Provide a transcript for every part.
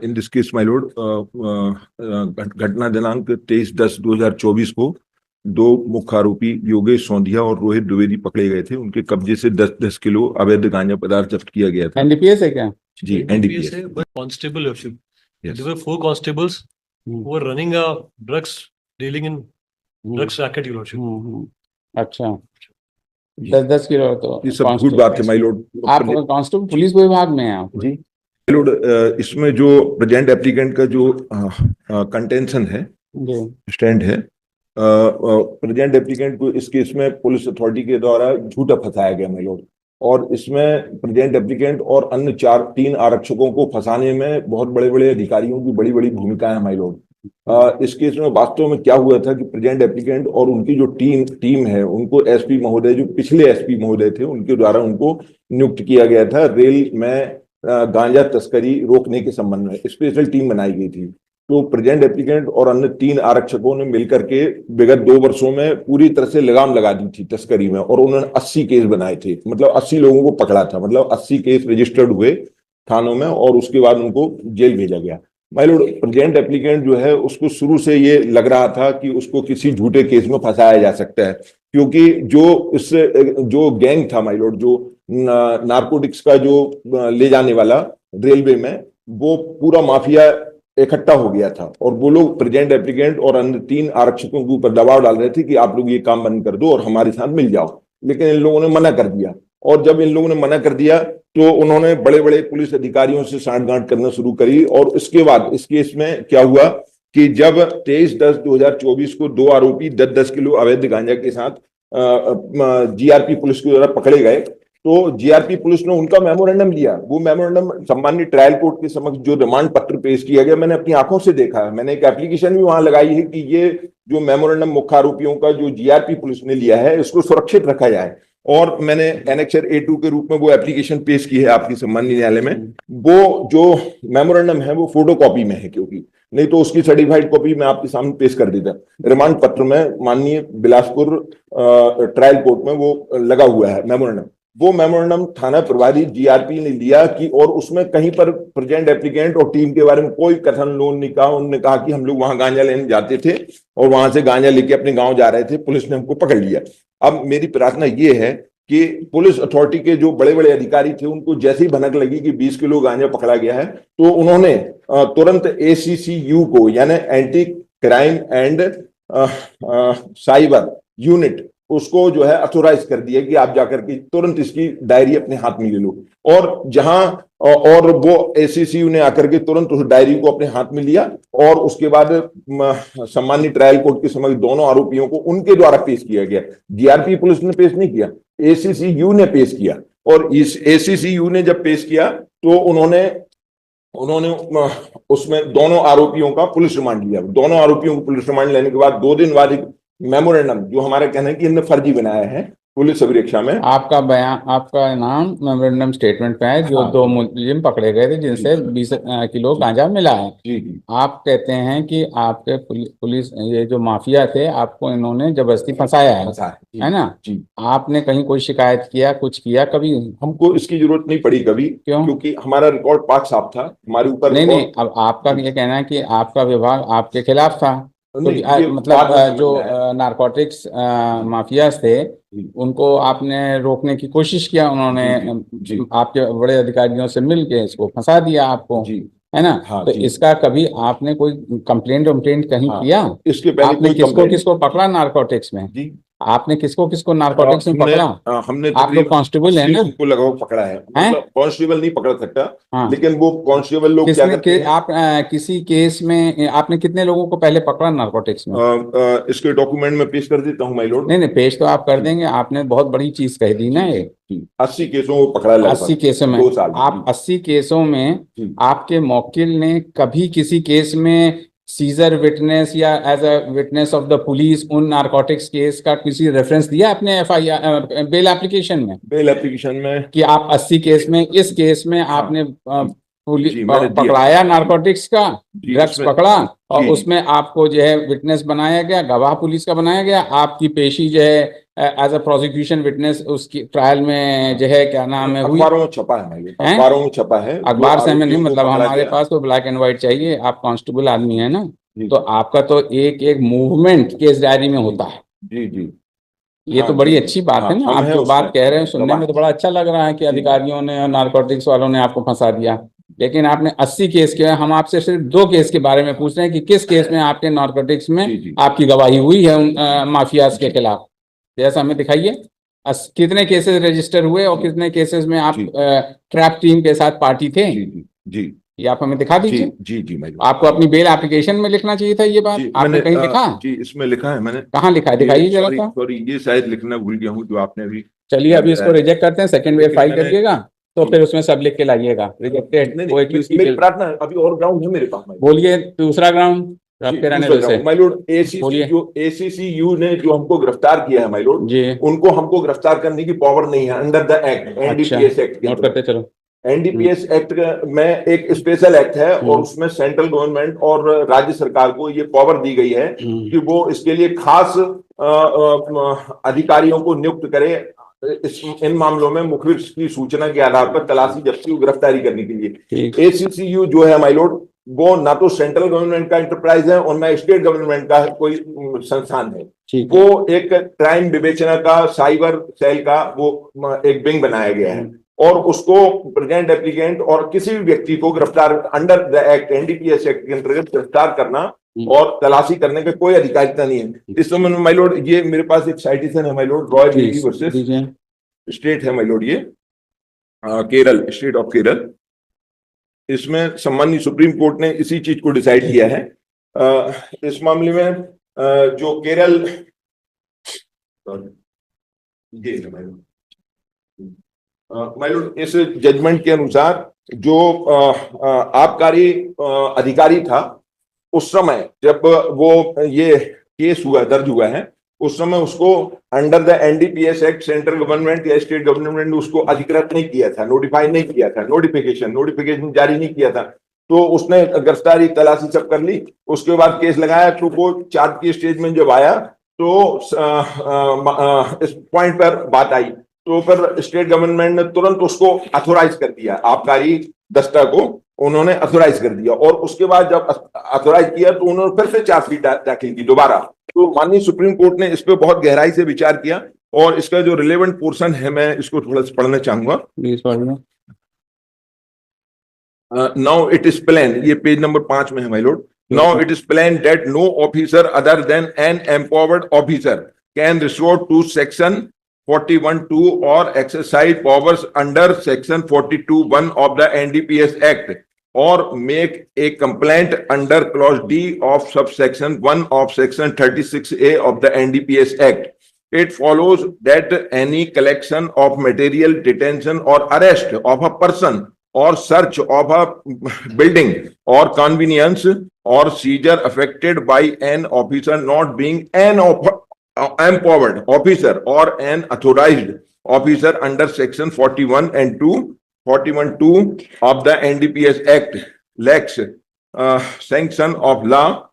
In this case my Lord, घटना दिनांक 23/10/2024 को दो मुख्य आरोपी योगेश सोंधिया और रोहित द्विवेदी पकड़े गए थे। उनके कब्जे से 10-10 किलो अवैध गांजा पदार्थ जब्त किया गया था। एनडीपीएस है क्या? जी, एनडीपीएस है, but constable issue. Yes. There were 4 constables who were running a drugs dealing in drugs racket, your lordship. अच्छा, 10-10 किलो तो ये सब झूठ बात है माय लॉर्ड। आप कांस्टेबल पुलिस विभाग में हैं आप? जी माय लॉर्ड, इसमें जो प्रेजेंट एप्लीकेंट का जो कंटेंशन है, स्टैंड है, प्रेजेंट एप्लीकेंट को इस केस में पुलिस अथॉरिटी के द्वारा झूठा फंसाया गया माय लॉर्ड। और इसमें प्रेजेंट एप्लीकेंट और अन्य 3 आरक्षकों को फंसाने में बहुत बड़े बड़े अधिकारियों की बड़ी बड़ी भूमिका है माय लॉर्ड। इस केस में वास्तव में क्या हुआ था कि प्रेजेंट एप्लीकेंट और उनकी जो टीम है, उनको एसपी महोदय, जो पिछले एसपी महोदय थे, उनके द्वारा उनको नियुक्त किया गया था रेल में गांजा तस्करी रोकने के संबंध में स्पेशल टीम बनाई गई थी। तो प्रेजेंट एप्लीकेंट और अन्य 3 आरक्षकों ने मिलकर के विगत 2 वर्षों में पूरी तरह से लगाम लगा दी थी तस्करी में, और उन्होंने 80 केस बनाए थे। मतलब 80 लोगों को पकड़ा था, मतलब 80 केस रजिस्टर्ड हुए थानों में और उसके बाद उनको जेल भेजा गया। माय लॉर्ड, प्रेजेंट एप्लीकेंट जो है उसको शुरू से ये लग रहा था कि उसको किसी झूठे केस में फंसाया जा सकता है, क्योंकि जो गैंग था माय लॉर्ड, जो नारकोटिक्स का जो ले जाने वाला रेलवे में, वो पूरा माफिया इकट्ठा हो गया था और वो लोग प्रेजेंट एप्लीकेंट और अन्य 3 आरक्षकों के ऊपर दबाव डाल रहे थे कि आप लोग ये काम बंद कर दो और हमारे साथ मिल जाओ। लेकिन इन लोगों ने मना कर दिया, और जब इन लोगों ने मना कर दिया तो उन्होंने बड़े बड़े पुलिस अधिकारियों से सांठगांठ करना शुरू करी। और उसके बाद इस केस में क्या हुआ कि जब 23/10/2024 को 2 आरोपी 10-10 किलो अवैध गांजा के साथ जीआरपी पुलिस के द्वारा पकड़े गए, तो जीआरपी पुलिस ने उनका मेमोरेंडम लिया। वो मेमोरेंडम सम्मानित ट्रायल कोर्ट के समक्ष जो रिमांड पत्र पेश किया गया, मैंने अपनी आंखों से देखा है। मैंने एक एप्लीकेशन भी वहां लगाई है कि ये जो मेमोरेंडम मुख्य आरोपियों का जो जीआरपी पुलिस ने लिया है, इसको सुरक्षित रखा जाए। और मैंने एनेक्सर A2 के रूप में वो एप्लीकेशन पेश की है आपकी सम्मानीय न्यायालय में। वो जो मेमोरेंडम है वो फोटो कॉपी में है, क्योंकि नहीं तो उसकी सर्टिफाइड कॉपी मैं आपके सामने पेश कर देता। रिमांड पत्र में माननीय बिलासपुर ट्रायल कोर्ट में वो लगा हुआ है मेमोरेंडम। वो मेमोरेंडम थाना प्रभारी जीआरपी ने लिया कि, और उसमें कहीं पर प्रेजेंट एप्लीकेंट और टीम के बारे में कोई कथन लोन नहीं कहा। उन्होंने कहा कि हम लोग वहां गांजा लेने जाते थे और वहां से गांजा लेके अपने गांव जा रहे थे, पुलिस ने हमको पकड़ लिया। अब मेरी प्रार्थना ये है कि पुलिस अथॉरिटी के जो बड़े बड़े अधिकारी थे, उनको जैसी भनक लगी कि 20 किलो गांजा पकड़ा गया है, तो उन्होंने तुरंत ACCU को, यानी anti crime and cyber unit, उसको जो है अथोराइज कर दिया कि आप जाकर के तुरंत इसकी डायरी अपने हाथ में ले लो। और जहां और वो ACCU ने आकर के तुरंत उस डायरी को अपने हाथ में लिया और उसके बाद सम्मानित ट्रायल कोर्ट के समक्ष दोनों आरोपियों को उनके द्वारा पेश किया गया। जीआरपी पुलिस ने पेश नहीं किया, ACCU ने पेश किया। और इस ACCU ने जब पेश किया तो उन्होंने उसमें दोनों आरोपियों का पुलिस रिमांड लिया। दोनों आरोपियों को पुलिस रिमांड लेने के बाद 2 दिन बाद एक मेमोरेंडम, जो हमारा कहना है कि इन्हें फर्जी बनाया है पुलिस अभिरक्षा में, आपका बयान, आपका नाम मेमोरेंडम स्टेटमेंट पे है, जो 2 मुलजिम पकड़े गए थे जिनसे 20 किलो गांजा मिला है। जी। आप कहते हैं कि आपके पुलिस ये जो माफिया थे, आपको इन्होंने जबरदस्ती फंसाया है ना? जी। आपने कहीं कोई शिकायत किया, कुछ किया कभी? हमको इसकी जरूरत नहीं पड़ी कभी। क्यों? क्योंकि हमारा रिकॉर्ड पाक साफ था हमारे ऊपर। नहीं, अब आपका ये कहना है कि आपका विभाग आपके खिलाफ था, तो मतलब जो नारकोटिक्स माफियाज थे उनको आपने रोकने की कोशिश किया, उन्होंने आपके बड़े अधिकारियों से मिलके इसको फंसा दिया आपको, है ना? हाँ, तो इसका कभी आपने कोई कंप्लेंट कहीं किया? इसके पहले आपने किसको पकड़ा नारकोटिक्स में? जी, आपने किसको नारकोटिक्स में पकड़ा? हमने आप लोग कांस्टेबल है ना? उनको लगाओ पकड़ा है, मतलब कांस्टेबल नहीं पकड़ सकता। हाँ। लेकिन वो कांस्टेबल लोग क्या करते हैं? आप किसी केस में आपने कितने लोगों को पहले पकड़ा नारकोटिक्स में? इसके डॉक्यूमेंट में पेश कर देता हूँ माय लॉर्ड। नहीं, पेश तो आप कर देंगे। आपने बहुत बड़ी चीज कह दी ना, ये 80 केसों को पकड़ा। 80 केसों में 2 साल। आप 80 केसों में आपके मौकिल ने कभी किसी केस में सीजर विटनेस या as a witness of the police उन नारकोटिक्स केस का किसी रेफरेंस दिया अपने FIR बेल एप्लीकेशन में? बेल एप्लीकेशन में कि आप 80 केस में इस केस में आपने जी, मैंने दिया। पकड़ाया नारकोटिक्स का, जी, ड्रग्स उसमें- पकड़ा और जी, उसमें आपको जो है विटनेस बनाया गया, गवाह पुलिस का बनाया गया, आपकी पेशी जो है एज अ प्रोसिक्यूशन विटनेस उसकी ट्रायल में जो है क्या नाम है हुई। अखबारों में छपा है भाई, हैं? अखबारों में छपा है। जो अखबार से हमें नहीं आरोपियों को मतलब, पकड़ा हमारे गया। पास तो ब्लैक एंड व्हाइट चाहिए। आप कांस्टेबल आदमी है ना, जी, तो आपका तो एक एक मूवमेंट केस डायरी में होता है। जी, जी, ये हाँ, तो बड़ी जी, अच्छी बात हाँ, है ना, हम आप हैं जो बात उसमें कह रहे हैं सुनने में तो बड़ा अच्छा लग रहा है कि जी। अधिकारियों ने और नारकोटिक्स वालों ने आपको फंसा दिया। लेकिन आपने 80 केस किए, हम आपसे सिर्फ 2 केस के बारे में पूछ रहे हैं कि किस केस में आपके नारकोटिक्स में जी, जी। आपकी गवाही हुई है उन माफियाज के खिलाफ, जैसा हमें दिखाइए। कितने केसेस रजिस्टर हुए और कितने केसेस में आप जी। ट्रैप टीम के साथ पार्टी थे, जी, जी, जी, ये आप हमें दिखा जी, दीजिए। जी, जी, मैं आपको अपनी बेल एप्लीकेशन में लिखना चाहिए था ये बात, जी, आपने कहीं लिखा? जी, इसमें लिखा है मैंने। कहाँ लिखा है, दिखाइए जरा सॉरी, सा। सॉरी, ये शायद लिखना भूल गया हूँ, जो आपने अभी चलिए अभी इसको रिजेक्ट करते हैं, सेकंड वेव लेकिन फाइल मैंने- करिएगा तो फिर उसमें सब लिख के लाइएगा, रिजेक्टेड नहीं, वो एक्यूज की मेरी बिल। प्रार्थना है, अभी और ग्राउंड है मेरे पास। बोलिए दूसरा ग्राउंड आपके रहने दो इसे। माय लॉर्ड, एसीसी बोलिए। जो ACCU ने जो हमको गिरफ्तार किया है माय लॉर्ड, जी उनको हमको गिरफ्तार करने की पावर नहीं है अंडर द एक्ट, अच्छा, NDPS एक्ट के नोट अंदर। करते चलो। NDPS एक्ट में एक स्पेशल एक्ट है और हम्म। उसमें सेंट्रल गवर्नमेंट और राज्य सरकार को ये पावर दी गई है कि वो इसके लिए खास अधिकारियों को नियुक्त करे इन मामलों में मुखबिर की सूचना के आधार पर तलाशी जब्ती और गिरफ्तारी करने के लिए। ACCU जो है माय लॉर्ड, वो ना तो सेंट्रल गवर्नमेंट का एंटरप्राइज है और ना स्टेट गवर्नमेंट का कोई संस्थान है। वो एक क्राइम विवेचना का, साइबर सेल का वो एक विंग बनाया गया है और उसको प्रेजेंट एप्लीकेंट और किसी भी व्यक्ति को गिरफ्तार under the act, NDPS act के अंतर्गत गिरफ्तार करना और तलाशी करने का कोई अधिकारिता नहीं है। इस समय माय लॉर्ड, ये मेरे पास एक साइटेशन है my lord, Roy Bailey versus state है माय लॉर्ड, ये केरल, स्टेट ऑफ केरल। इसमें सम्मानीय सुप्रीम कोर्ट ने इसी चीज को डिसाइड किया है। इस मामले में जो केरल, ये है माय लॉर्ड, इस जजमेंट के अनुसार जो आबकारी अधिकारी था उस समय जब वो ये केस हुआ, दर्ज हुआ है, उस समय उसको under the NDPS act central government या स्टेट गवर्नमेंट ने उसको अधिकृत नहीं किया था, नोटिफाई नहीं किया था, नोटिफिकेशन जारी नहीं किया था। तो उसने गिरफ्तारी तलाशी सब कर ली, उसके बाद केस लगाया। तो वो चार्ज की स्टेज में जब आया तो इस पॉइंट पर बात आई, तो फिर स्टेट गवर्नमेंट ने तुरंत उसको अथोराइज कर दिया, आबकारी दस्ता को उन्होंने अथोराइज कर दिया। और उसके बाद जब अथोराइज किया तो उन्होंने फिर से चार्जशीट दाखिल की दोबारा। तो माननीय सुप्रीम कोर्ट ने इस पे बहुत गहराई से विचार किया और इसका जो रिलेवेंट पोर्शन है मैं इसको थोड़ा सा पढ़ना चाहूंगा। नाउ इट इज प्लेन, ये पेज नंबर 5 में है my lord. Now it is plain that no officer other than an empowered officer can resort to section 41(2) or exercise powers under section 42(1) of the NDPS Act or make a complaint under clause D of subsection 1 of section 36A of the NDPS Act. It follows that any collection of material, detention or arrest of a person or search of a building or convenience or seizure effected by an officer not being an empowered officer or an authorized officer under section 41 and 41(2) of the NDPS Act lacks sanction of law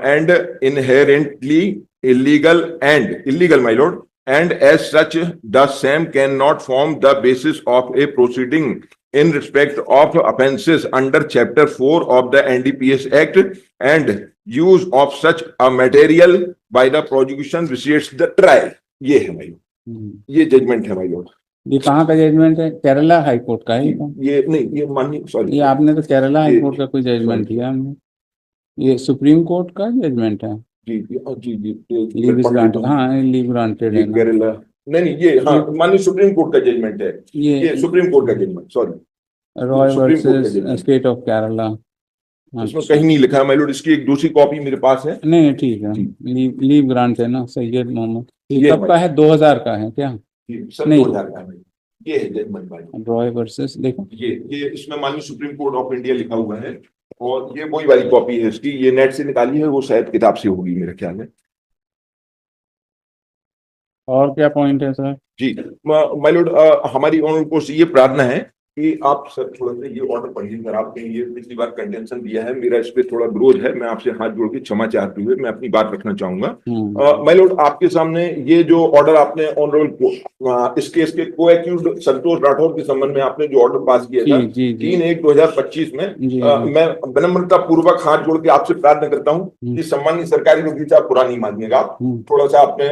and inherently illegal my lord, and as such the same cannot form the basis of a proceeding in respect of offences under chapter 4 of the NDPS Act, and use of such a material by the prosecution receipts the trial. ये है भाई, ये judgement है भाई Lord. ये कहाँ का judgment है? केरला हाई कोर्ट का है ये नहीं, ये माननीय, सॉरी, ये आपने तो केरला हाई कोर्ट का कोई जजमेंट दिया हमने, ये सुप्रीम कोर्ट का जजमेंट है। जी जी जी, लीव इज ग्रांटेड, हाँ लीव ग्रांटेड है ना। केरला नहीं, ये हाँ माननीय सुप्रीम कोर्ट का जजमेंट है, ये सुप्रीम कोर्ट का judgment, sorry, Roy versus State of Kerala. इसमें कहीं नहीं लिखा है माय लॉर्ड, इसकी एक दूसरी कॉपी मेरे पास है। नहीं ठीक है, लीव ग्रांट है ना, सैयद मोहम्मद। ये कब का है, 2000 का है क्या? नहीं, 2000 का है। ये है जजमेंट भाई, रॉय वर्सेस, देखो ये इसमें माननीय सुप्रीम कोर्ट ऑफ इंडिया लिखा हुआ है और ये वही वाली कॉपी है इसकी, ये नेट से निकाली है, वो शायद किताब से होगी मेरे ख्याल में। और क्या पॉइंट है सर? जी माय लॉर्ड, हमारी ऑनर को ये प्रार्थना है कि आप सर थोड़ा सा ये ऑर्डर पढ़िए सर, आपने ये पिछली बार कंटेंशन दिया है, मेरा इस पे थोड़ा विरोध है, मैं आपसे हाथ जोड़ के क्षमा चाहते हुए मैं अपनी बात रखना चाहूंगा। माय लॉर्ड, आपके सामने ये जो ऑर्डर आपने ऑनरेबल इस केस के को एक्यूज्ड संतोष राठौर के संबंध में आपने जो ऑर्डर पास किया था 3/1/2025 में, मैं विनम्रता पूर्वक हाथ जोड़ के आपसे प्रार्थना करता हूँ कि सम्मानित सरकारी वकील साहब बुरा नहीं मानिएगा, थोड़ा सा आपने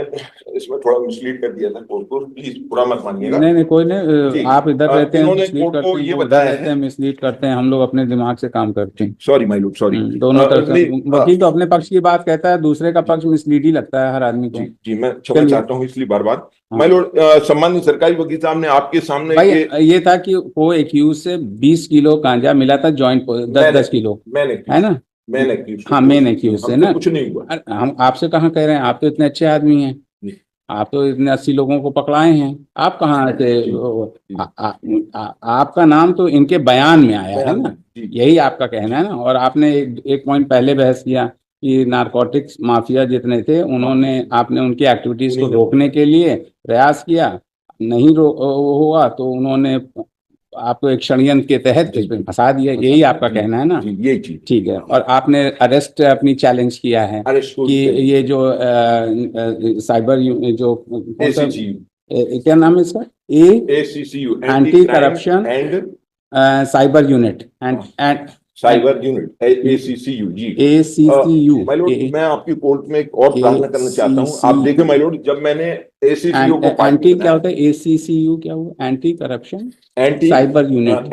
इसमें थोड़ा मिसलीड कर दिया था कोर्ट को, प्लीज बुरा मत मानिएगा। नहीं कोई नहीं, आप इधर रहते हैं, मिसलीड करते हैं, ये बताया है, मिसलीड करते हैं, हम लोग अपने दिमाग से काम करते हैं। Sorry my Lord, sorry. दोनों तरफ से वकील तो अपने पक्ष की बात कहता है, दूसरे का पक्ष मिसलीड ही लगता है हर आदमी को। जी मैं क्षमा चाहता हूँ इसलिए बार-बार। माय लॉर्ड, सम्मानित सरकारी वकील साहब ने आपके सामने भाई ये था कि वो एक्यूज से 20 किलो गांजा मिला था, जॉइंट 10-10 किलो, मैंने, है ना? मैंने हाँ, मेन एक्यूज से ना, कुछ नहीं हुआ। हम आपसे कहाँ कह रहे हैं, आप तो इतने अच्छे आदमी हैं, आप तो इतने 80 लोगों को पकड़ाए हैं, आप कहाँ से आपका नाम तो इनके बयान में आया है ना, यही आपका कहना है ना। और आपने एक पॉइंट पहले बहस किया कि नारकोटिक्स माफिया जितने थे उन्होंने, आपने उनकी एक्टिविटीज को रोकने के लिए प्रयास किया, नहीं हुआ तो उन्होंने आपको एक षड्यंत्र के तहत फंसा दिया, यही आपका कहना है ना? ये चीज ठीक है। और आपने अरेस्ट अपनी चैलेंज किया है कि ये जो साइबर जो क्या नाम है इसका, ACCU, anti corruption and cyber unit and cyber unit, ACCU ji, ACCU। My lord, मैं आपकी कोर्ट में एक और प्रार्थना करना चाहता हूँ। आप देखें माय लॉर्ड, जब मैंने ACCU को एंटी क्या होता है, ACCU क्या हुआ, anti corruption anti cyber unit,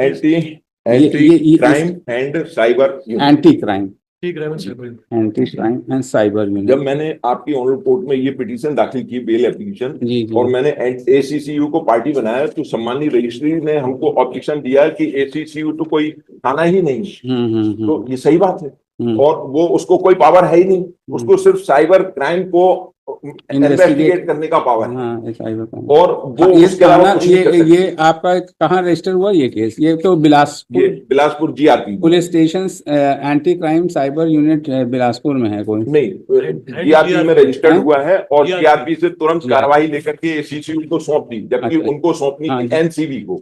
anti crime and cyber unit, anti crime anti and cyber unit. जब मैंने आपकी ऑनरेबल कोर्ट में ये पिटीशन दाखिल की, बेल एप्लीकेशन, और मैंने ACCU को पार्टी बनाया, तो सम्मानीय रजिस्ट्री ने हमको ऑब्जेक्शन दिया कि ACCU तो कोई थाना ही नहीं, तो ये सही बात है, और वो उसको कोई पावर है ही नहीं, उसको सिर्फ साइबर क्राइम को इन्वेस्टिगेट करने का पावर है, और वो उसके अलावा ये आपका कहाँ रजिस्टर हुआ ये केस? ये तो Bilaspur GRP police station anti crime cyber unit Bilaspur में है कोई? नहीं, GRP में रजिस्टर्ड हुआ है, और GRP से तुरंत कार्रवाई लेकर के ACCU को सौंप दी, जबकि उनको सौंपनी थी NCB को,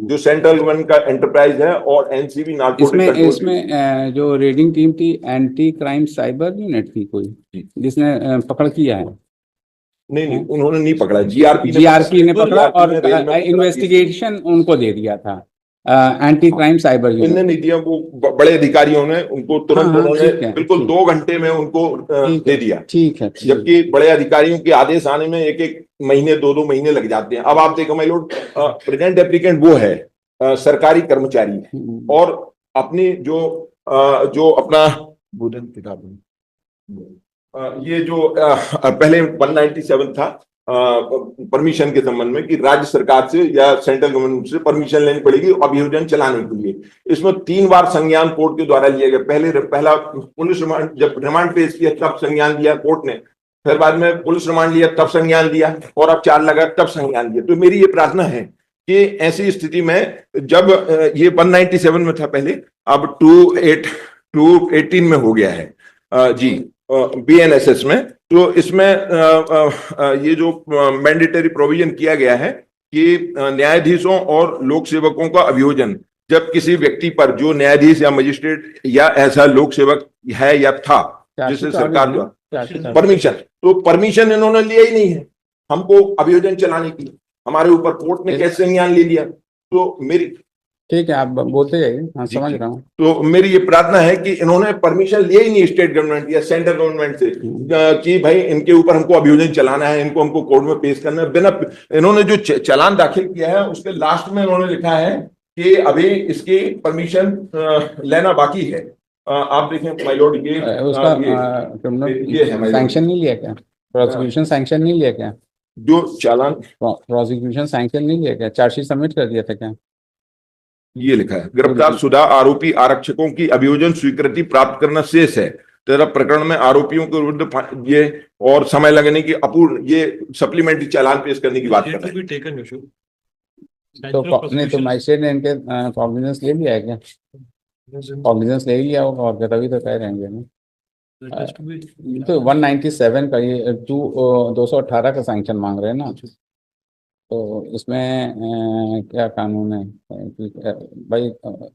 जो सेंट्रल गवर्नमेंट का एंटरप्राइज है, और NCB नार्कोटिक इसमें जो रेडिंग टीम थी एंटी क्राइम साइबर यूनिट थी कोई, जिसने पकड़ किया है? नहीं, उन्होंने नहीं पकड़ा, GRP ने पकड़ा, और इन्वेस्टिगेशन उनको दे दिया था एंटी क्राइम साइबर यूनिट। इन्होंने नहीं दिया, वो बड़े अधिकारियों ने उनको तुरंत, उन्होंने बिल्कुल 2 घंटे में उनको दे दिया। ठीक है, जबकि बड़े अधिकारियों के आदेश आने में 1-1 महीने 2-2 महीने लग जाते हैं। अब आप देखो माय लॉर्ड, प्रेजेंट एप्लीकेंट वो है सरकारी कर्मचारी है, और अपनी जो अपना ये जो पहले 197 था परमिशन के संबंध में, कि राज्य सरकार से या सेंट्रल गवर्नमेंट से परमिशन लेनी पड़ेगी अभियोजन चलाने के लिए। इसमें 3 बार संज्ञान कोर्ट के द्वारा लिया गया। पहला पुलिस रिमांड, जब रिमांड पेश किया तब संज्ञान लिया कोर्ट ने, फिर बाद में पुलिस रिमांड लिया तब संज्ञान दिया, और अब 4 लगा तब संज्ञान दिया। तो मेरी ये प्रार्थना है कि ऐसी स्थिति में, जब ये 197 में था पहले, अब 218 में हो गया है जी, BNSS में, तो इसमें ये जो मैंडेटरी प्रोविजन किया गया है कि न्यायाधीशों और लोक सेवकों का अभियोजन, जब किसी व्यक्ति पर, जो न्यायाधीश या मजिस्ट्रेट या ऐसा लोक सेवक है या था जिसे सरकार द्वारा परमिशन, तो परमिशन इन्होंने लिया ही नहीं है हमको अभियोजन चलाने की, हमारे ऊपर कोर्ट ने कैसे संज्ञान ले लिया। तो मेरी, ठीक है, आप बोलते जाइए, हाँ समझ रहा हूँ। तो मेरी ये प्रार्थना है कि इन्होंने परमिशन लिया ही नहीं स्टेट गवर्नमेंट या सेंट्रल गवर्नमेंट से कि भाई इनके ऊपर हमको अभियोजन चलाना है, इनको हमको कोर्ट में पेश करना है। बिना, इन्होंने जो चालान दाखिल किया है उसके लास्ट में इन्होंने लिखा है कि अभी इसकी परमिशन लेना बाकी है। आप देखें माय लॉर्ड, ये उसका सैंक्शन नहीं लिया क्या, प्रोसिक्यूशन सैंक्शन नहीं लिया क्या, जो चालान प्रोसिक्यूशन सैंक्शन नहीं लिया क्या, चार्जशीट सबमिट कर दिया था क्या? ये लिखा है, गिरफ्तार शुदा आरोपी आरक्षकों की अभियोजन स्वीकृति प्राप्त करना शेष है तथा प्रकरण में आरोपियों के विरुद्ध ये और समय लगने की अपूर्ण, ये सप्लीमेंट्री चालान पेश करने की बात कर रहे हैं। तो नहीं, तो मजिस्ट्रेट ने इनके कॉग्निजेंस ले लिया है क्या? कॉग्निजेंस ले लिया होगा, और तभी तो कह रहेंगे ना। तो 197 का ये 218 का सैंक्शन मांग रहे हैं ना। तो इसमें क्या कानून है कि भाई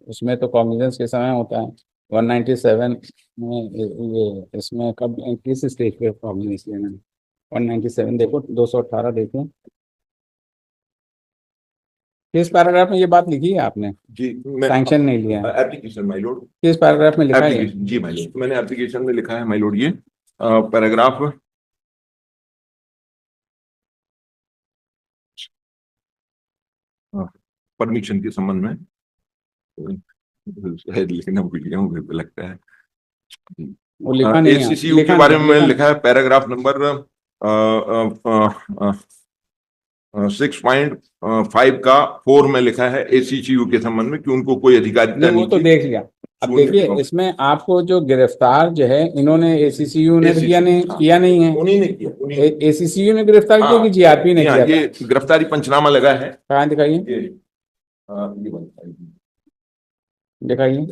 उसमें तो कॉग्निजेंस के समय होता है 197 में ये इसमें कब किस स्टेज पे कॉग्निजेंस लेना है 197 देखो 218 देखो किस पैराग्राफ में ये बात लिखी है आपने जी मैं सैंक्शन नहीं लिया है एप्लीकेशन माय लॉर्ड, किस पैराग्राफ में लिखा है ये? एप्लीकेशन जी माय लॉर्ड, मैंने एप्लीकेशन में लिखा है माय लॉर्ड ये पैराग्राफ परमिशन के संबंध में शायद लिखना भूल गया हूँ, मेरे को लगता है वो लिखा नहीं है ACCU के बारे में लिखा है पैराग्राफ नंबर 6.5 का 4 में लिखा है ACCU के संबंध में कि उनको कोई अधिकारिता नहीं, वो तो देख लिया। अब देखिए इसमें आपको जो गिरफ्तार जो है इन्होंने ACCU ने किया नहीं, किया नहीं है, उन्हीं ने किया, ACCU ने गिरफ्तार किया कि GRP ने किया? ये गिरफ्तारी पंचनामा लगा है, कहाँ दिखाइए, दिखाइए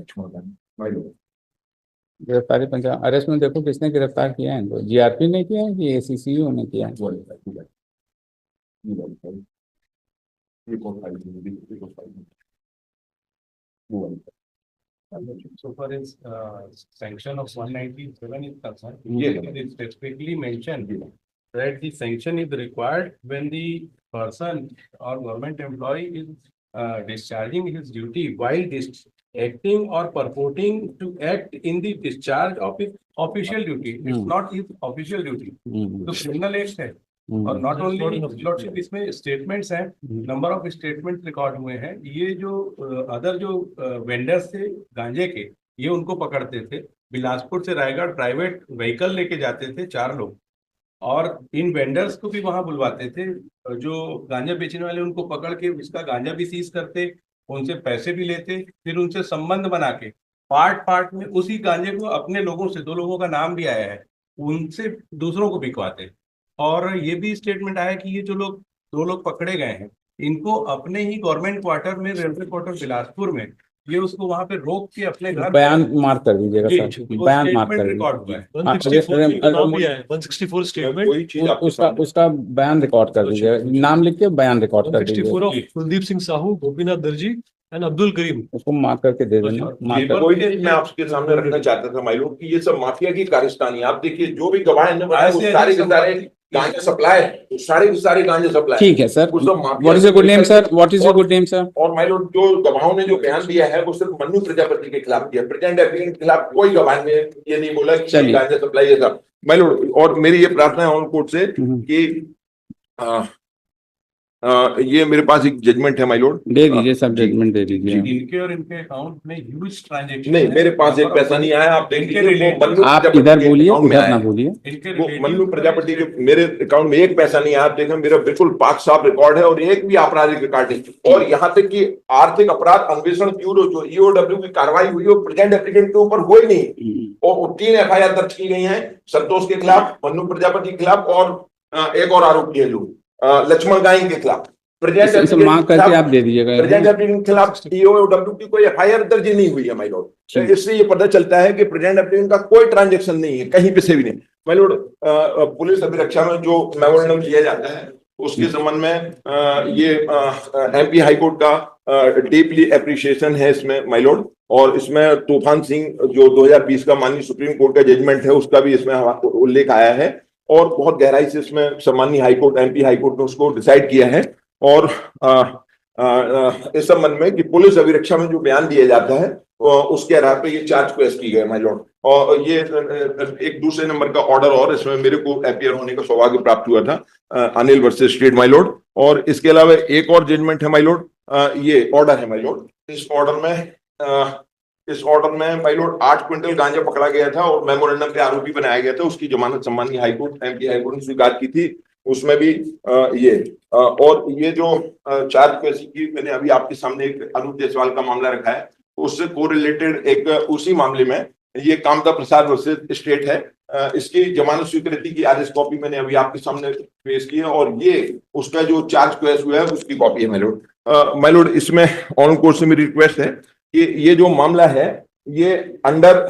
गिरफ्तारी पंचनामा। अरेस्ट में देखो किसने गिरफ्तार किया है इनको, GRP ने किया है कि ACCU ने किया है? So far as sanction of 197 is concerned, it is specifically mentioned that the sanction is required when the person or government employee is discharging his duty while acting or purporting to act in the discharge of his official duty. It's not his official duty. तो criminal act है और not only lordship इसमें statements हैं, number of statement record हुए हैं। ये जो other जो वेंडर्स थे गांजे के, ये उनको पकड़ते थे, बिलासपुर से रायगढ़ प्राइवेट व्हीकल लेके जाते थे 4 लोग, और इन वेंडर्स को भी वहां बुलवाते थे, जो गांजा बेचने वाले उनको पकड़ के उसका गांजा भी सीज करते, उनसे पैसे भी लेते, फिर उनसे संबंध बना के पार्ट पार्ट में उसी गांजे को अपने लोगों से, 2 लोगों का नाम भी आया है, उनसे दूसरों को बिकवाते। और ये भी स्टेटमेंट आया कि ये जो लोग 2 लोग पकड़े गए हैं, इनको अपने ही गवर्नमेंट क्वार्टर में, रेलवे क्वार्टर बिलासपुर में, ये उसको वहां पे रोक के अपने घर बयान मार्क कर दीजिएगा सर, बयान मार्क कर रिकॉर्ड हुआ है। 164 स्टेटमेंट, उसका बयान रिकॉर्ड कर दीजिएगा, नाम लिख के बयान रिकॉर्ड कर दीजिएगा। 164 ऑफ कुलदीप सिंह साहू, गोपीनाथ दर्जी एंड अब्दुल करीम, उसको मार्क करके दे देना। मैं आपके सामने रखना चाहता था माइलो कि ये सब माफिया की कारस्तानी। आप देखिए जो भी गवाह ने बताया वो सारे के सारे गांजा सप्लाई, सारे के सारे गांजा सप्लाई। ठीक है sir, what is your good name sir, what is your good name sir? और माइलो जो गवाहों ने जो बयान दिया है वो सिर्फ मन्नू प्रजापति के खिलाफ दिया, प्रेजेंट एप्लीकेंट के खिलाफ कोई गवाह ने ये नहीं बोला कि गांजा सप्लाई है सब माइलो। और मेरी ये प्रार्थना है ऑन कोर्ट से कि ये मेरे पास एक जजमेंट है माय लॉर्ड, दे दीजिए सब, जजमेंट दे दीजिए। इनके और इनके अकाउंट में ह्यूज ट्रांजैक्शन नहीं, मेरे पास एक पैसा नहीं आया। आप देख लीजिए, आप इधर बोलिए, उधर ना बोलिए। वो मन्नू प्रजापति के मेरे अकाउंट में एक पैसा नहीं आया। आप देखें मेरा बिल्कुल पाक साफ रिकॉर्ड है और एक भी आपराधिक रिकॉर्ड नहीं। और यहाँ तक कि आर्थिक अपराध अन्वेषण ब्यूरो जो EOW की कार्रवाई हुई वो प्रेजेंट एप्लीकेंट के ऊपर हुई नहीं, और 3 FIR दर्ज की गई है संतोष के खिलाफ, मन्नू प्रजापति के खिलाफ, और एक और आरोपी है जो लक्ष्मण गाई के खिलाफ। प्रेजेंट करके आप दे दीजिएगा। प्रेजेंट एप्लीकेंट के खिलाफ EOW की कोई FIR दर्ज नहीं हुई है माय लॉर्ड। इससे ये पता चलता है कि प्रेजेंट एप्लीकेंट का कोई ट्रांजैक्शन नहीं है कहीं पे से भी नहीं माय लॉर्ड। पुलिस अभिरक्षा में जो मेमोरेंडम दिया जाता है उसके संबंध में ये MP हाई कोर्ट का डीपली एप्रिशिएशन है इसमें माय लॉर्ड। और इसमें तूफान सिंह जो 2020 का माननीय सुप्रीम कोर्ट का जजमेंट है उसका भी इसमें उल्लेख आया है, और बहुत गहराई से इसमें सम्माननीय high court, MP high court ने उसको डिसाइड किया है। और इस संबंध में कि पुलिस अभिरक्षा में जो बयान दिया जाता है उसके आधार पर ये चार्ज पेश की गई माय लॉर्ड। और ये एक दूसरे नंबर का ऑर्डर और इसमें मेरे को अपीयर होने का सौभाग्य प्राप्त हुआ था, Anil versus state my Lord. और इसके अलावा एक और जजमेंट है माय लॉर्ड, ये ऑर्डर है माय लॉर्ड। इस ऑर्डर में माय लॉर्ड 8 क्विंटल गांजा पकड़ा गया था और मेमोरेंडम पे आरोपी बनाया गया था। उसकी जमानत सम्माननीय हाईकोर्ट, MP हाईकोर्ट ने स्वीकार की थी। उसमें भी ये और ये जो चार्ज पेशी की मैंने अभी आपके सामने एक अनूप जायसवाल का मामला रखा है, उससे कोरिलेटेड एक उसी मामले में ये कामता प्रसाद वर्सेस स्टेट है। इसकी जमानत स्वीकृति की आदेश कॉपी मैंने अभी आपके सामने पेश की है, और ये उसका जो चार्ज पेश हुआ है उसकी कॉपी है माय लॉर्ड। माय लॉर्ड इसमें ऑन कोर्ट से मेरी रिक्वेस्ट है कि ये जो मामला है ये अंडर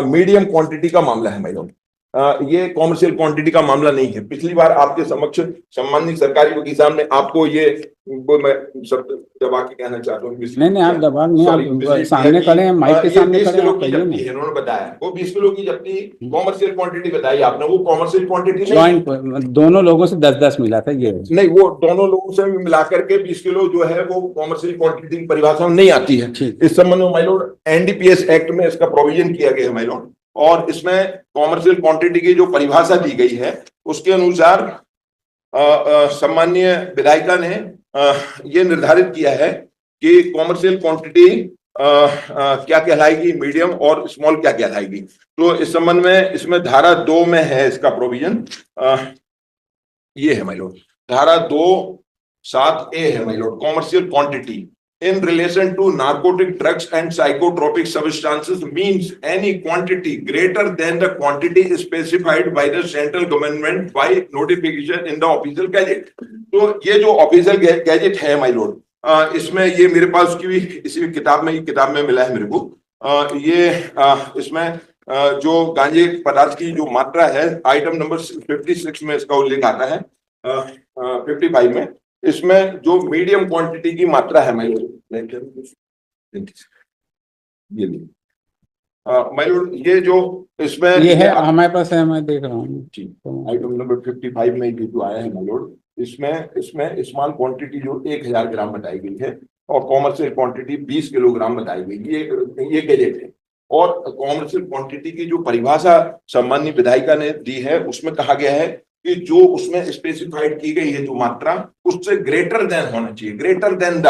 मीडियम क्वांटिटी का मामला है माय लॉर्ड। ये कॉमर्शियल क्वांटिटी का मामला नहीं है। पिछली बार आपके समक्ष सम्मानित सरकारी वकील साहब ने आपको ये वो मैं शब्द दबा के कहना चाहता हूँ, नहीं आप दबा नहीं, आप सामने खड़े हैं, माइक के सामने खड़े हैं, आप कहिए ना। उन्होंने बताया वो 20 किलो की जब्ती कॉमर्शियल क्वांटिटी बताई आपने, वो कॉमर्शियल क्वांटिटी जॉइंट दोनों लोगों से 10-10 मिला था ये नहीं, वो दोनों लोगों से मिलाकर के 20 किलो जो है वो कॉमर्शियल क्वांटिटी की परिभाषा में नहीं आती है। इस संबंध में माय लॉर्ड एनडीपीएस एक्ट में इसका प्रोविजन किया गया है माय लॉर्ड, और इसमें कॉमर्शियल क्वांटिटी की जो परिभाषा दी गई है उसके अनुसार सम्माननीय विधायिका ने ये निर्धारित किया है कि कॉमर्शियल क्वांटिटी क्या कहलाएगी, मीडियम और स्मॉल क्या कहलाएगी। तो इस संबंध में इसमें धारा 2 में है इसका प्रोविजन, ये है माय लॉर्ड, धारा 2(7)(a) है my Lord, commercial quantity in relation to narcotic drugs and psychotropic substances means any quantity greater than the quantity specified by the central government by notification in the official gazette। तो ये जो official gazette है my Lord, इसमें ये मेरे पास की भी इसी किताब में मिला है मेरे को। ये इसमें जो गांजे पदार्थ की जो मात्रा है आइटम नंबर 56 में इसका उल्लेख आता है, 55 में इसमें जो मीडियम क्वांटिटी की मात्रा है माय लॉर्ड, ये जो इसमें ये है हमारे पास है, मैं देख रहा हूँ आइटम नंबर 55 में जो आया है माय लॉर्ड, इसमें स्मॉल क्वांटिटी जो 1000 ग्राम बताई गई है और कॉमर्शियल क्वांटिटी 20 किलोग्राम बताई गई, ये गैजेट है। और कॉमर्शियल क्वांटिटी की जो परिभाषा सम्माननीय विधायिका ने दी है उसमें कहा गया है कि जो उसमें स्पेसिफाइड की गई है जो मात्रा उससे ग्रेटर देन होना चाहिए, greater than the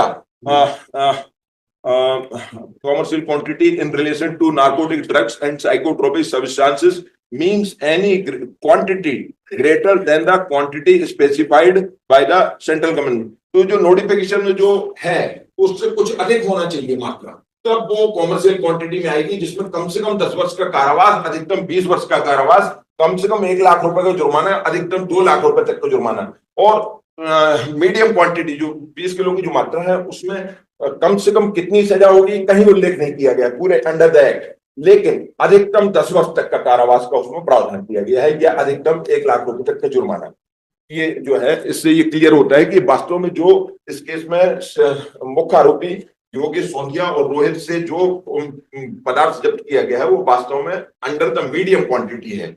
commercial quantity in relation to narcotic drugs and psychotropic substances means any quantity greater than the quantity specified by the central government. तो जो नोटिफिकेशन में जो है उससे कुछ अधिक होना चाहिए मात्रा, तब वो कॉमर्शियल क्वांटिटी में आएगी, जिसमें कम से कम 10 वर्ष का कारावास, अधिकतम 20 वर्ष का कारावास, कम से कम 1 लाख रुपए का जुर्माना, अधिकतम 2 लाख रुपए तक का जुर्माना। और मीडियम क्वांटिटी जो 20 किलो की जो मात्रा है उसमें कम से कम कितनी सजा होगी कहीं उल्लेख नहीं किया गया पूरे अंडर द एक्ट, लेकिन अधिकतम 10 वर्ष तक का कारावास का उसमें प्रावधान किया गया है, या अधिकतम 1 लाख रुपए तक का जुर्माना। ये जो है इससे ये क्लियर होता है कि वास्तव में जो इस केस में मुख्य आरोपी योगेश सोंधिया और रोहित से जो पदार्थ जब्त किया गया है वो वास्तव में अंडर द मीडियम क्वांटिटी है।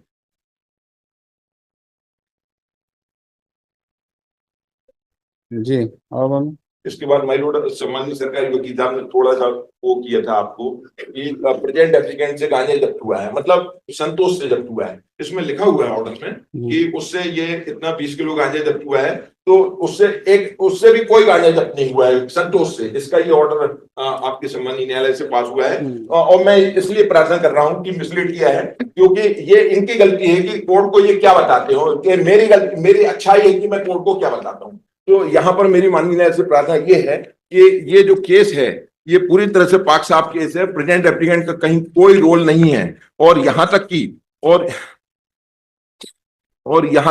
जी, और इसके बाद माय लॉर्ड सम्मानित सरकारी वकील साहब ने थोड़ा सा वो किया था आपको कि प्रेजेंट एप्लीकेंट से गांजा जब्त हुआ है, मतलब संतोष से जब्त हुआ है। इसमें लिखा हुआ है ऑर्डर में कि उससे ये इतना 20 किलो गांजा जब्त हुआ है, तो उससे भी कोई गांजा जब्त नहीं हुआ है संतोष से। इसका ये ऑर्डर आपके सम्मानीय न्यायालय से पास हुआ है, और मैं इसलिए प्रार्थना कर रहा हूं कि मिसलीड किया है, क्योंकि ये इनकी गलती है कि कोर्ट को ये क्या बताते हो, कि मेरी गलती, मेरी अच्छाई है कि मैं कोर्ट को क्या बताता हूँ। तो यहाँ पर मेरी माननीय न्यायालय से प्रार्थना ये है कि ये जो केस है ये पूरी तरह से पाक साफ केस है, प्रेजेंट एप्लीकेंट का कहीं कोई रोल नहीं है, और यहाँ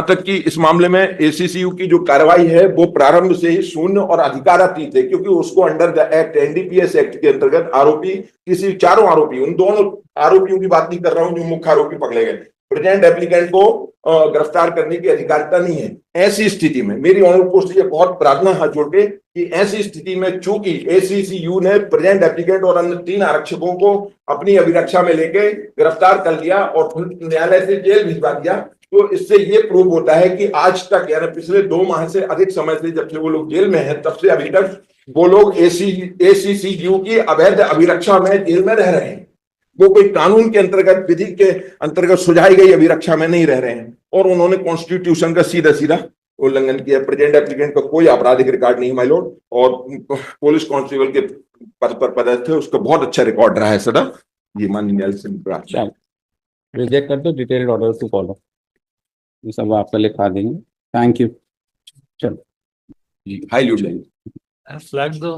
तक कि इस मामले में एसीसीयू की जो कार्रवाई है वो प्रारंभ से ही शून्य और अधिकारातीत है, क्योंकि उसको under the act NDPS act के अंतर्गत आरोपी किसी चारों आरोपी, उन दोनों आरोपियों की बात नहीं कर रहा हूं जो मुख्य आरोपी पकड़े गए, प्रेजेंट एप्लीकेंट को गिरफ्तार करने की अधिकारिता नहीं है। ऐसी स्थिति में मेरी ऑनर पोस्ट ये बहुत प्रार्थना हाथ जोड़ के कि ऐसी स्थिति में चूंकि एसीसीयू ने प्रेजेंट एप्लीकेंट और अन्य 3 आरक्षकों को अपनी अभिरक्षा में लेके गिरफ्तार कर लिया और न्यायालय से जेल भिजवा दिया, तो इससे ये प्रूव होता है कि आज तक यानी पिछले 2 माह से अधिक समय से जब से वो लोग जेल में हैं तब से अभी तक वो लोग एसीसीयू की अवैध अभिरक्षा में जेल में रह रहे हैं। वो कोई कानून के अंतर्गत, विधि के अंतर्गत सुझाई गई अभिरक्षा में नहीं रह रहे हैं, और उन्होंने कॉन्स्टिट्यूशन का सीधा उल्लंघन किया। प्रेजेंट एप्लीकेंट का कोई आपराधिक रिकॉर्ड नहीं माय लॉर्ड, और पुलिस कांस्टेबल के पद पर पदस्थ थे, उसका बहुत अच्छा रिकॉर्ड रहा है सदा। ये माननीय न्यायालय से प्रार्थना है। रिजेक्ट कर दो, डिटेल्ड ऑर्डर टू फॉलो, ये सब आपका लिखा देंगे। Thank you. चलो, हाईली I flagged the